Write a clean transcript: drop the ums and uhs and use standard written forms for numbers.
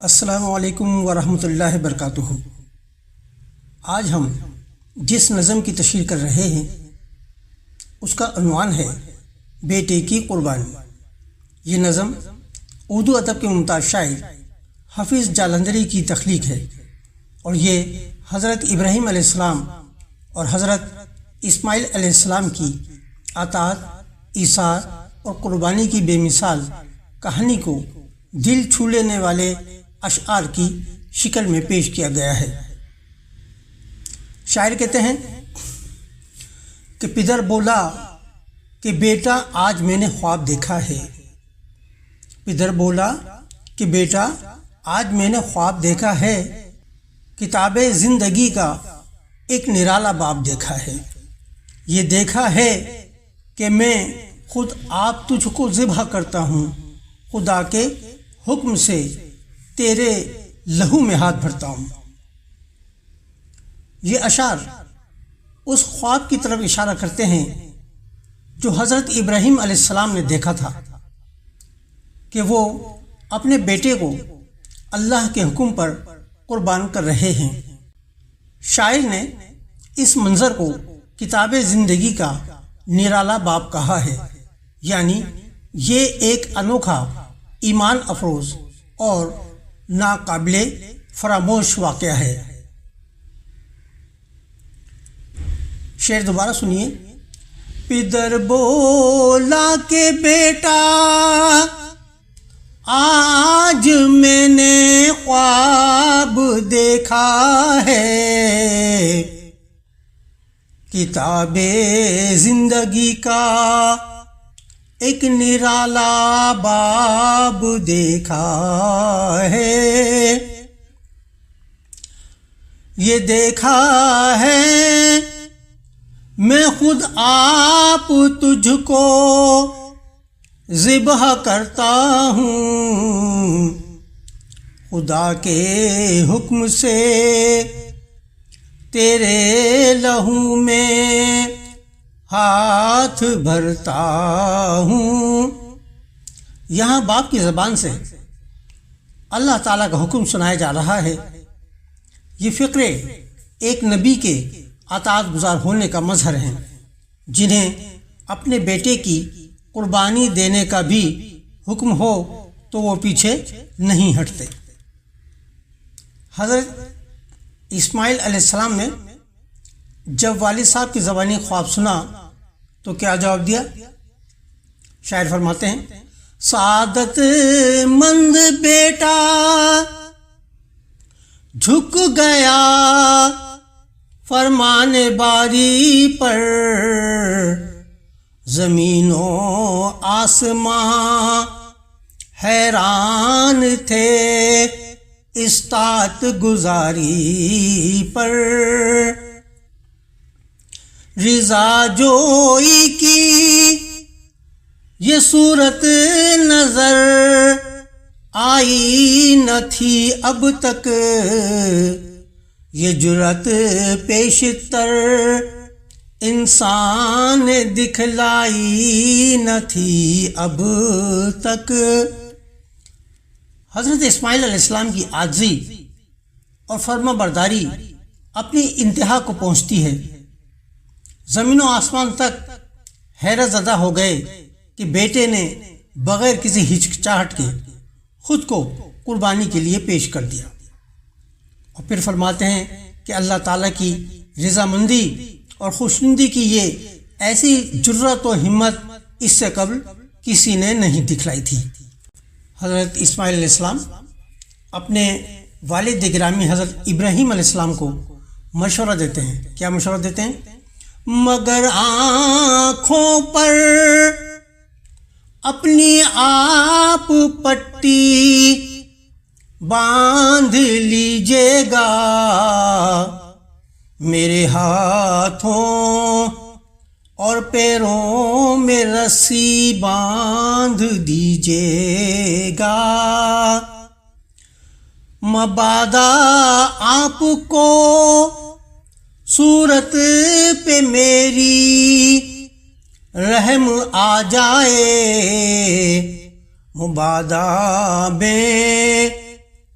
السلام علیکم ورحمۃ اللہ وبرکاتہ۔ آج ہم جس نظم کی تشریح کر رہے ہیں اس کا عنوان ہے بیٹے کی قربانی۔ یہ نظم اردو ادب کے ممتاز شاعر حافظ جالندھری کی تخلیق ہے اور یہ حضرت ابراہیم علیہ السلام اور حضرت اسماعیل علیہ السلام کی اطاعت، ایثار اور قربانی کی بے مثال کہانی کو دل چھو لینے والے اشعار کی شکل میں پیش کیا گیا ہے۔ شاعر کہتے ہیں کہ پدر بولا کہ بیٹا آج میں نے خواب دیکھا ہے۔ پدر بولا کہ بیٹا آج میں نے خواب دیکھا ہے، کتاب زندگی کا ایک نرالا باب دیکھا ہے۔ یہ دیکھا ہے کہ میں خود آپ تجھ کو ذبح کرتا ہوں، خدا کے حکم سے تیرے لہو میں ہاتھ بھرتا ہوں۔ یہ اشعار اس خواب کی طرف اشارہ کرتے ہیں جو حضرت ابراہیم علیہ السلام نے دیکھا تھا کہ وہ اپنے بیٹے کو اللہ کے حکم پر قربان کر رہے ہیں۔ شاعر نے اس منظر کو کتاب زندگی کا نرالا باب کہا ہے، یعنی یہ ایک انوکھا، ایمان افروز اور ناقابل فراموش واقعہ ہے۔ شعر دوبارہ سنیے۔ پدر بولا کہ بیٹا آج میں نے خواب دیکھا ہے، کتاب زندگی کا ایک نرالا باب دیکھا ہے۔ یہ دیکھا ہے میں خود آپ تجھ کو ذبح کرتا ہوں، خدا کے حکم سے تیرے لہو میں ہاتھ بھرتا ہوں۔ یہاں باپ کی زبان سے اللہ تعالیٰ کا حکم سنایا جا رہا ہے۔ یہ فقرے ایک نبی کے اطاعت گزار ہونے کا مظہر ہیں، جنہیں اپنے بیٹے کی قربانی دینے کا بھی حکم ہو تو وہ پیچھے نہیں ہٹتے۔ حضرت اسماعیل علیہ السلام نے جب والد صاحب کی زبانی خواب سنا تو کیا جواب دیا؟ شاعر فرماتے ہیں، سعادت مند بیٹا جھک گیا فرمان باری پر، زمین و آسمان حیران تھے اطاعت گزاری پر۔ رضا جوئی کی یہ صورت نظر آئی نہ تھی اب تک، یہ جرأت پیشتر انسان دکھلائی نہ تھی اب تک۔ حضرت اسماعیل علیہ السلام کی عاجزی اور فرما برداری اپنی انتہا کو پہنچتی ہے۔ زمین و آسمان تک حیرت زدہ ہو گئے کہ بیٹے نے بغیر کسی ہچکچاہٹ کے خود کو قربانی کے لیے پیش کر دیا۔ اور پھر فرماتے ہیں کہ اللہ تعالیٰ کی رضامندی اور خوشنودی کی یہ ایسی جرأت و ہمت اس سے قبل کسی نے نہیں دکھلائی تھی۔ حضرت اسماعیل علیہ السلام اپنے والد گرامی حضرت ابراہیم علیہ السلام کو مشورہ دیتے ہیں۔ کیا مشورہ دیتے ہیں؟ مگر آنکھوں پر اپنی آپ پٹی باندھ لیجیے گا، میرے ہاتھوں اور پیروں میں رسی باندھ دیجیے گا، مبادا آپ کو صورت پہ میری رحم آ جائے، مبادا میں